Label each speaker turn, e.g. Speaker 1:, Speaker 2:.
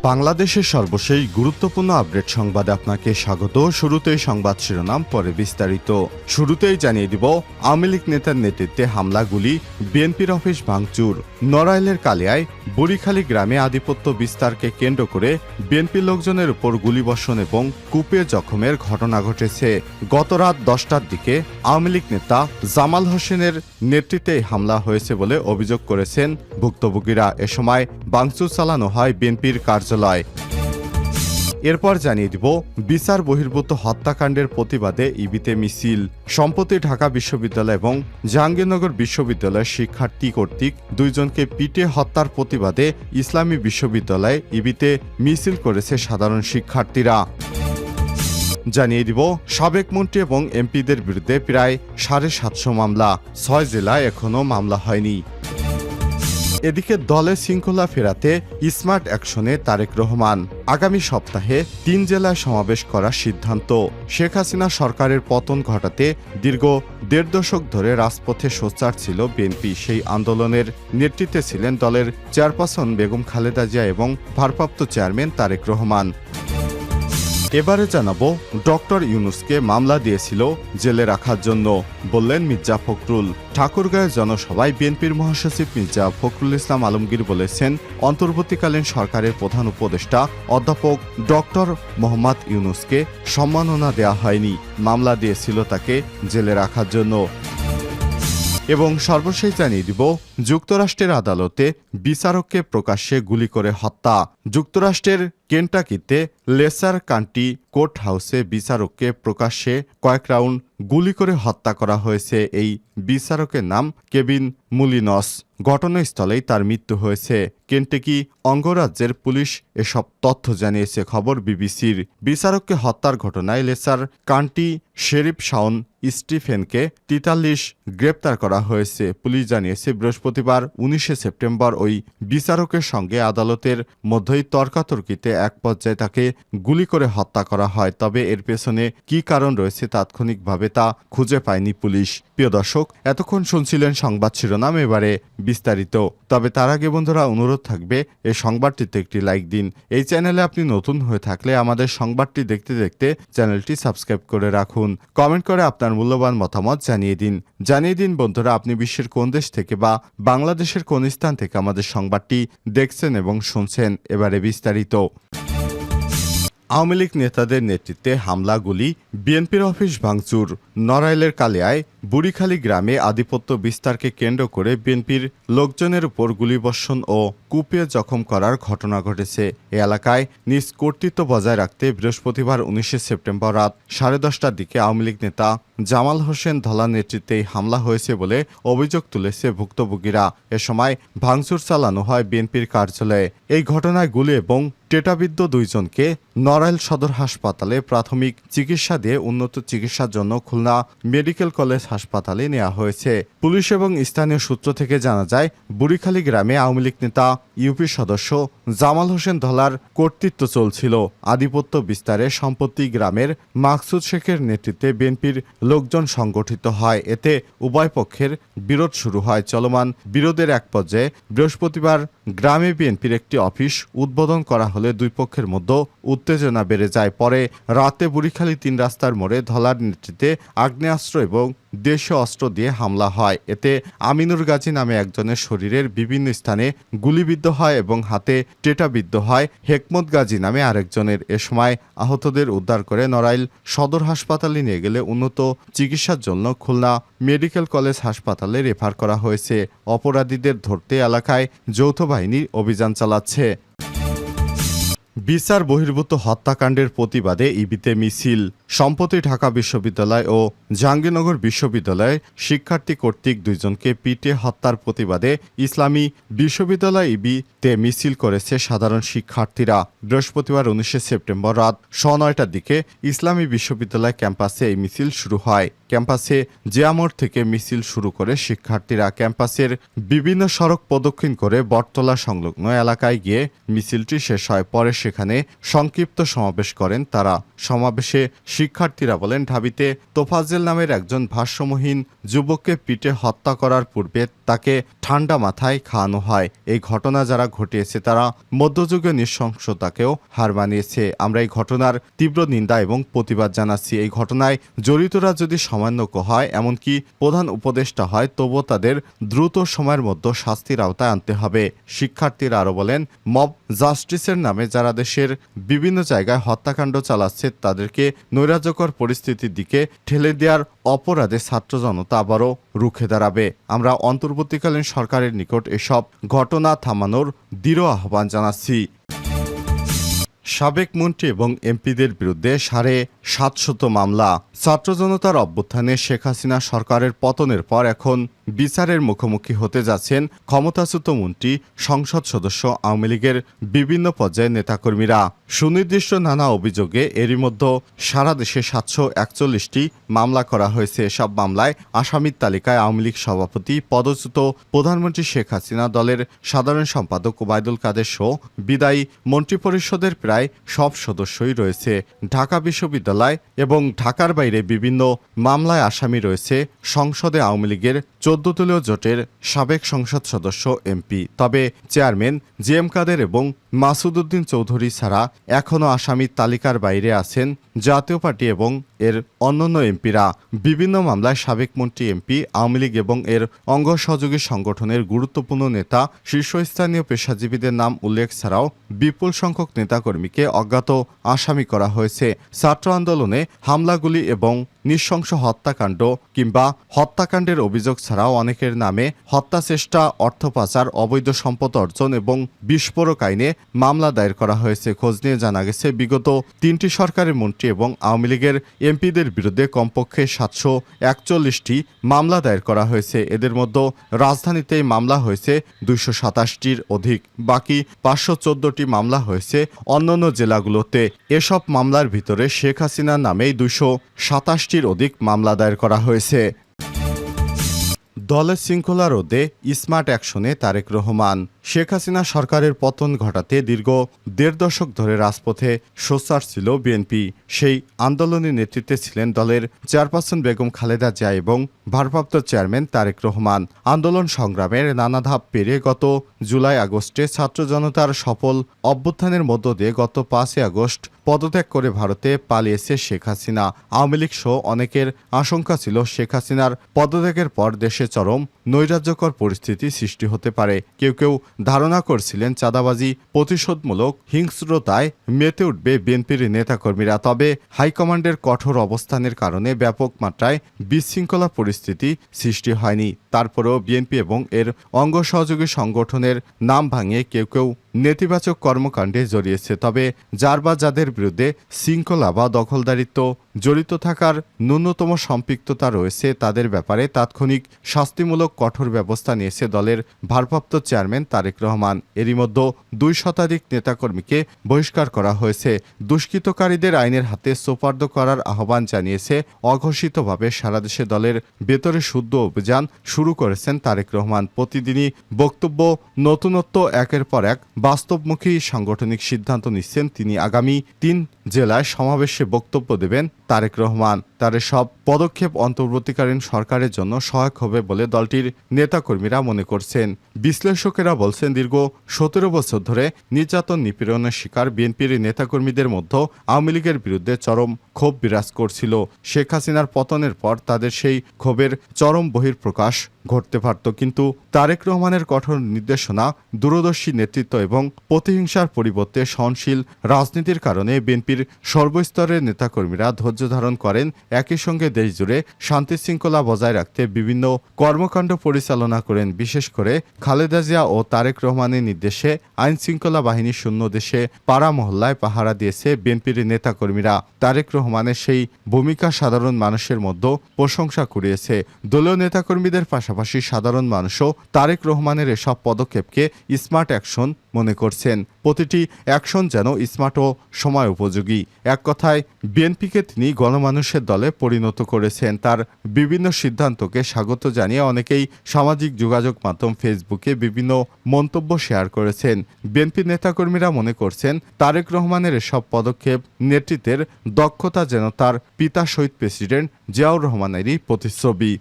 Speaker 1: বাংলাদেশের সর্বশেষ গুরুত্বপূর্ণ আপডেট সংবাদে আপনাকে স্বাগত। শুরুতেই সংবাদ শিরোনাম, পরে বিস্তারিত। শুরুতেই জানিয়ে দিব, আওয়ামী লীগ নেতার নেতৃত্বে হামলা, গুলি, বিএনপির অফিস ভাঙচুর। নড়াইলের কালিয়ায় বুড়িখালী গ্রামে আধিপত্য বিস্তারকে কেন্দ্র করে বিএনপি লোকজনের উপর গুলিবর্ষণ এবং কুপিয়ে জখমের ঘটনা ঘটেছে। গত রাত 10টার দিকে আওয়ামী লীগ নেতা জামাল হোসেনের নেতৃত্বে হামলা হয়েছে বলে অভিযোগ করেছেন ভুক্তভোগীরা। এ সময় ভাঙচুর চালানো হয় বিএনপির কার্যালয়। এরপর জানিয়ে দিব, বিচার বহির্ভূত হত্যাকাণ্ডের প্রতিবাদে ইবিতে মিছিল। সম্প্রতি ঢাকা বিশ্ববিদ্যালয় এবং জাহাঙ্গীরনগর বিশ্ববিদ্যালয়ের শিক্ষার্থী কর্তৃক দুইজনকে পিটিয়ে হত্যার প্রতিবাদে ইসলামী বিশ্ববিদ্যালয়ে ইবিতে মিছিল করেছে সাধারণ শিক্ষার্থীরা। জানিয়ে দিব, সাবেক মন্ত্রী এবং এমপিদের বিরুদ্ধে প্রায় 750 মামলা, 6 জেলায় এখনও মামলা হয়নি। এদিকে দলে শৃঙ্খলা ফেরাতে স্মার্ট অ্যাকশনে তারেক রহমান। আগামী সপ্তাহে 3 জেলায় সমাবেশ করার সিদ্ধান্ত। শেখ হাসিনা সরকারের পতন ঘটাতে দীর্ঘ 1.5 দশক ধরে রাজপথে সোচ্চার ছিল বিএনপি। সেই আন্দোলনের নেতৃত্বে ছিলেন দলের চেয়ারপারসন বেগম খালেদা জিয়া এবং ভারপ্রাপ্ত চেয়ারম্যান তারেক রহমান। এবারে জানাবো, ডক্টর ইউনূসকে মামলা দিয়েছিল জেলে রাখার জন্য, বললেন মির্জা ফখরুল। ঠাকুরগাঁয়ের জনসভায় বিএনপির মহাসচিব মির্জা ফখরুল ইসলাম আলমগীর বলেছেন, অন্তর্বর্তীকালীন সরকারের প্রধান উপদেষ্টা অধ্যাপক ডক্টর মোহাম্মদ ইউনূসকে সম্মাননা দেওয়া হয়নি, মামলা দিয়েছিল তাকে জেলে রাখার জন্য। এবং সর্বশেষ জানিয়ে দিব, যুক্তরাষ্ট্রের আদালতে বিচারককে প্রকাশ্যে গুলি করে হত্যা। যুক্তরাষ্ট্রের কেন্টাকিতে লেসার কান্ট্রি কোর্ট হাউসে বিচারককে প্রকাশ্যে কয়েক রাউন্ড গুলি করে হত্যা করা হয়েছে। এই বিচারকের নাম কেভিন মুলিনস। ঘটনাস্থলেই তার মৃত্যু হয়েছে। কেন্টাকি অঙ্গরাজ্যের পুলিশ এসব তথ্য জানিয়েছে খবর বিবিসির। বিচারককে হত্যার ঘটনায় লেসার কান্ট্রি শেরিফ শাওন স্টিফেনকে 43 গ্রেপ্তার করা হয়েছে। পুলিশ জানিয়েছে, বৃহস্পতিবার 19 সেপ্টেম্বর ওই বিচারকের সঙ্গে আদালতের মধ্যেই তর্কাতর্কিতে এক পর্যায়ে তাকে গুলি করে হত্যা করা হয়। তবে এর পেছনে কী কারণ রয়েছে তাৎক্ষণিকভাবে তা খুঁজে পায়নি পুলিশ। প্রিয় দর্শক, এতক্ষণ শুনছিলেন সংবাদ শিরোনাম, এবারে বিস্তারিত। তবে তার আগে বন্ধুরা, অনুরোধ থাকবে এই সংবাদটিতে একটি লাইক দিন। এই চ্যানেলে আপনি নতুন হয়ে থাকলে আমাদের সংবাদটি দেখতে দেখতে চ্যানেলটি সাবস্ক্রাইব করে রাখুন। কমেন্ট করে আপনার মূল্যবান মতামত জানিয়ে দিন বন্ধুরা, আপনি বিশ্বের কোন দেশ থেকে বা বাংলাদেশের কোন স্থান থেকে আমাদের সংবাদটি দেখছেন এবং শুনছেন। এবারে বিস্তারিত। আওয়ামী লীগ নেতাদের নেতৃত্বে হামলা, গুলি, বিএনপির অফিস ভাঙচুর। নড়াইলের কালিয়ায় বুড়িখালী গ্রামে আধিপত্য বিস্তারকে কেন্দ্র করে বিএনপির লোকজনের উপর গুলিবর্ষণ ও কুপিয়ে জখম করার ঘটনা ঘটেছে। এ এলাকায় নিজ কর্তৃত্ব বজায় রাখতে বৃহস্পতিবার 19 সেপ্টেম্বর রাত 10:30টার দিকে আওয়ামী লীগ নেতা জামাল হোসেন ধলার নেতৃত্বে হামলা হয়েছে বলে অভিযোগ তুলেছে ভুক্তভোগীরা। এ সময় ভাঙচুর চালানো হয় বিএনপির কার্যালয়ে। এই ঘটনায় গুলি এবং টেটাবিদ্ধ দুইজনকে নড়াইল সদর হাসপাতালে প্রাথমিক চিকিৎসা দিয়ে উন্নত চিকিৎসার জন্য খুলনা মেডিকেল কলেজ হাসপাতালে নেওয়া হয়েছে। পুলিশ এবং স্থানীয় সূত্র থেকে জানা যায়, বুড়িখালী গ্রামে আওয়ামী লীগ নেতা ইউপি সদস্য জামাল হোসেন ধলার কর্তৃত্ব চলছিল। আধিপত্য বিস্তারে সম্প্রতি গ্রামের মাকসুদ শেখের নেতৃত্বে বিএনপির লোকজন সংগঠিত হয়। এতে উভয় পক্ষের বিরোধ শুরু হয়। চলমান বিরোধের এক পর্যায়ে বৃহস্পতিবার গ্রামে বিএনপির একটি অফিস উদ্বোধন করা হলে দুই পক্ষের মধ্যে উত্তেজনা বেড়ে যায়। পরে রাতে বুড়িখালী 3 রাস্তার মোড়ে ধলার নেতৃত্বে আগ্নেয়াস্ত্র এবং দেশীয় অস্ত্র দিয়ে হামলা হয়। এতে আমিনুর গাজী নামে একজনের শরীরের বিভিন্ন স্থানে গুলিবিদ্ধ হয় এবং হাতে টেটাবিদ্ধ হয় হেকমত গাজী নামে আরেকজনের। এ সময় আহতদের উদ্ধার করে নড়াইল সদর হাসপাতালে নিয়ে গেলে উন্নত চিকিৎসার জন্য খুলনা মেডিকেল কলেজ হাসপাতালে রেফার করা হয়েছে। অপরাধীদের ধরতে এলাকায় যৌথ বাহিনী অভিযান চালাচ্ছে। বিচার বহির্ভূত হত্যাকাণ্ডের প্রতিবাদে ইবিতে মিছিল। সম্প্রতি ঢাকা বিশ্ববিদ্যালয় ও জাহাঙ্গীরনগর বিশ্ববিদ্যালয়ে শিক্ষার্থী কর্তৃক দুইজনকে পিটিয়ে হত্যার প্রতিবাদে ইসলামী বিশ্ববিদ্যালয় ইবিতে মিছিল করেছে সাধারণ শিক্ষার্থীরা। বৃহস্পতিবার 19 সেপ্টেম্বর রাত 9:30টার দিকে ইসলামী বিশ্ববিদ্যালয় ক্যাম্পাসে এই মিছিল শুরু হয়। ক্যাম্পাসে জিয়ামোড় থেকে মিছিল শুরু করে শিক্ষার্থীরা ক্যাম্পাসের বিভিন্ন সড়ক প্রদক্ষিণ করে বটতলা সংলগ্ন এলাকায় গিয়ে মিছিলটি শেষ হয়। পরে সেখানে সংক্ষিপ্ত সমাবেশ করেন তারা। সমাবেশে শিক্ষার্থীরা বলেন, ঢাবিতে তোফাজ্জেল নামের একজন ভারসাম্যহীন যুবককে পিটে হত্যা করার পূর্বে তাকে ঠান্ডা মাথায় খাওয়ানো হয়। এই ঘটনা যারা ঘটিয়েছে তারা মধ্যযুগীয় নৃশংসতাকেও হার মানিয়েছে। আমরা এই ঘটনার তীব্র নিন্দা এবং প্রতিবাদ জানাচ্ছি। এই ঘটনায় জড়িতরা যদি সামান্য হয়, এমনকি প্রধান উপদেষ্টা হয়, তবুও তাদের দ্রুত সময়ের মধ্যে শাস্তির আওতায় আনতে হবে। শিক্ষার্থীরা আরও বলেন, মব জাস্টিসের নামে যারা দেশের বিভিন্ন জায়গায় হত্যাকাণ্ড চালাচ্ছে তাদেরকে নৈরাজ্যকর পরিস্থিতির দিকে ঠেলে দেওয়ার অপরাধে ছাত্র জনতা আবারও রুখে দাঁড়াবে। আমরা অন্তর্বর্তীকালীন সরকারের নিকট এসব ঘটনা থামানোর দৃঢ় আহ্বান জানাচ্ছি। সাবেক মন্ত্রী এবং এমপিদের বিরুদ্ধে 750 মামলা। ছাত্র জনতার অভ্যুত্থানে শেখ হাসিনা সরকারের পতনের পর এখন বিচারের মুখোমুখি হতে যাচ্ছেন ক্ষমতাচ্যুত মন্ত্রী, সংসদ সদস্য, আওয়ামী লীগের বিভিন্ন পর্যায়ের নেতাকর্মীরা। সুনির্দিষ্ট নানা অভিযোগে এরই মধ্যে সারা দেশে 741টি মামলা করা হয়েছে। এসব মামলায় আসামির তালিকায় আওয়ামী লীগ সভাপতি, পদচ্যুত প্রধানমন্ত্রী শেখ হাসিনা, দলের সাধারণ সম্পাদক ওবায়দুল কাদের সহ বিদায়ী মন্ত্রিপরিষদের প্রায় সব সদস্যই রয়েছে। ঢাকা বিশ্ববিদ্যালয় এবং ঢাকার বাইরে বিভিন্ন মামলায় আসামি রয়েছে সংসদে আওয়ামী লীগের 14 দলীয় জোটের সাবেক সংসদ সদস্য, এমপি। তবে চেয়ারম্যান জিএম কাদের এবং মাসুদ উদ্দিন চৌধুরী ছাড়া এখনও আসামির তালিকার বাইরে আছেন জাতীয় পার্টি এবং এর অন্যান্য এমপিরা। বিভিন্ন মামলায় সাবেক মন্ত্রী, এমপি, আওয়ামী লীগ এবং এর অঙ্গ সহযোগী সংগঠনের গুরুত্বপূর্ণ নেতা, শীর্ষস্থানীয় পেশাজীবীদের নাম উল্লেখ ছাড়াও বিপুল সংখ্যক নেতাকর্মীকে অজ্ঞাত আসামি করা হয়েছে। ছাত্র আন্দোলনে হামলাগুলি এবং নৃশংস হত্যাকাণ্ড কিংবা হত্যাকাণ্ডের অভিযোগ ছাড়াও অনেকের নামে হত্যা চেষ্টা, অর্থ পাচার, অবৈধ সম্পদ অর্জন এবং বিস্ফোরক আইনে মামলা দায়ের করা হয়েছে। খোঁজ নিয়ে জানা গেছে, বিগত 3টি সরকারের মন্ত্রী এবং আওয়ামী লীগের এমপিদের বিরুদ্ধে কমপক্ষে 741টি মামলা দায়ের করা হয়েছে। এদের মধ্যে রাজধানীতেই মামলা হয়েছে 227টির অধিক, বাকি 514টি মামলা হয়েছে অন্যান্য জেলাগুলোতে। এসব মামলার ভিতরে শেখ হাসিনার নামেই 227টির অধিক মামলা দায়ের করা হয়েছে। দলের শৃঙ্খলা রোধে স্মার্ট অ্যাকশনে তারেক রহমান। শেখ হাসিনা সরকারের পতন ঘটাতে দীর্ঘ 1.5 দশক ধরে রাজপথে সোচ্চার ছিল বিএনপি। সেই আন্দোলনের নেতৃত্বে ছিলেন দলের চেয়ারপারসন বেগম খালেদা জিয়া এবং ভারপ্রাপ্ত চেয়ারম্যান তারেক রহমান। আন্দোলন সংগ্রামের নানা ধাপ পেরিয়ে গত জুলাই আগস্টে ছাত্র জনতার সফল অভ্যুত্থানের মধ্য দিয়ে গত 5 আগস্ট পদত্যাগ করে ভারতে পালিয়েছে শেখ হাসিনা। আওয়ামী লীগ সহ অনেকের আশঙ্কা ছিল শেখ হাসিনার পদত্যাগের পর দেশে চরম নৈরাজ্যকর পরিস্থিতি সৃষ্টি হতে পারে। কেউ কেউ ধারণা করছিলেন চাঁদাবাজি, প্রতিশোধমূলক হিংস্রতায় মেতে উঠবে বিএনপির নেতাকর্মীরা। তবে হাইকমান্ডের কঠোর অবস্থানের কারণে ব্যাপক মাত্রায় বিশৃঙ্খলা পরিস্থিতি সৃষ্টি হয়নি। তারপরেও বিএনপি এবং এর অঙ্গ সহযোগী সংগঠনের নাম ভাঙিয়ে কেউ কেউ নেতিবাচক কর্মকাণ্ডে জড়িয়েছে। তবে যার বা যাদের বিরুদ্ধে শৃঙ্খলা বা দখলদারিত্ব জড়িত থাকার ন্যূনতম সম্পৃক্ততা রয়েছে তাদের ব্যাপারে তাৎক্ষণিক শাস্তিমূলক কঠোর ব্যবস্থা নিয়েছে দলের ভারপ্রাপ্ত চেয়ারম্যান তারেক রহমান। এরই মধ্যে 2 শতাধিক নেতাকর্মীকে বহিষ্কার করা হয়েছে। দুষ্কৃতকারীদের আইনের হাতে সোপর্দ করার আহ্বান জানিয়েছে অঘোষিতভাবে সারা দেশে দলের ভেতরে শুদ্ধ অভিযান শুরু করেছেন তারেক রহমান। প্রতিদিনই বক্তব্য, নতুনত্ব, একের পর এক বাস্তবমুখী সাংগঠনিক সিদ্ধান্ত নিচ্ছেন তিনি। আগামী 3 জেলায় সমাবেশে বক্তব্য দেবেন তারেক রহমান। তার সব পদক্ষেপ অন্তর্বর্তীকালীন সরকারের জন্য সহায়ক হবে বলে দলটির নেতাকর্মীরা মনে করছেন। বিশ্লেষকেরা বলছেন, দীর্ঘ 17 বছর ধরে নির্যাতন নিপীড়নের শিকার বিএনপির নেতাকর্মীদের মধ্যে আওয়ামী লীগের বিরুদ্ধে চরম ক্ষোভ বিরাজ করছিল। শেখ হাসিনার পতনের পর তাদের সেই ক্ষোভের চরম বহিঃপ্রকাশ ঘটতে পারত, কিন্তু তারেক রহমানের কঠোর নির্দেশনা, দূরদর্শী নেতৃত্ব এবং প্রতিহিংসার পরিবর্তে সহনশীল রাজনীতির কারণে বিএনপির সর্বস্তরের নেতাকর্মীরা ধৈর্য ধারণ করেন। একই সঙ্গে দেশজুড়ে শান্তি শৃঙ্খলা বজায় রাখতে বিভিন্ন কর্মকাণ্ড পরিচালনা করেন। বিশেষ করে খালেদা জিয়া ও তারেক রহমানের নির্দেশে আইন শৃঙ্খলা বাহিনী শূন্য দেশে পাড়া মহল্লায় পাহারা দিয়েছে বিএনপির নেতাকর্মীরা। তারেক রহমানের সেই ভূমিকা সাধারণ মানুষের মধ্যে প্রশংসা কুড়িয়েছে। দলীয় নেতাকর্মীদের পাশাপাশি সাধারণ মানুষও তারেক রহমানের এসব পদক্ষেপকে স্মার্ট অ্যাকশন মনে করছেন। প্রতিটি অ্যাকশন যেন স্মার্ট ও সময় উপযোগী। এক কথায় বিএনপিকে তিনি গণমানুষের দলে পরিণত করেছেন। তার বিভিন্ন সিদ্ধান্তকে স্বাগত জানিয়ে অনেকেই সামাজিক যোগাযোগ মাধ্যম ফেসবুকে বিভিন্ন মন্তব্য শেয়ার করেছেন। বিএনপি নেতাকর্মীরা মনে করছেন তারেক রহমানের এসব পদক্ষেপ নেতৃত্বের দক্ষতা যেন তার পিতা শহীদ প্রেসিডেন্ট জিয়াউর রহমানেরই প্রতিচ্ছবি।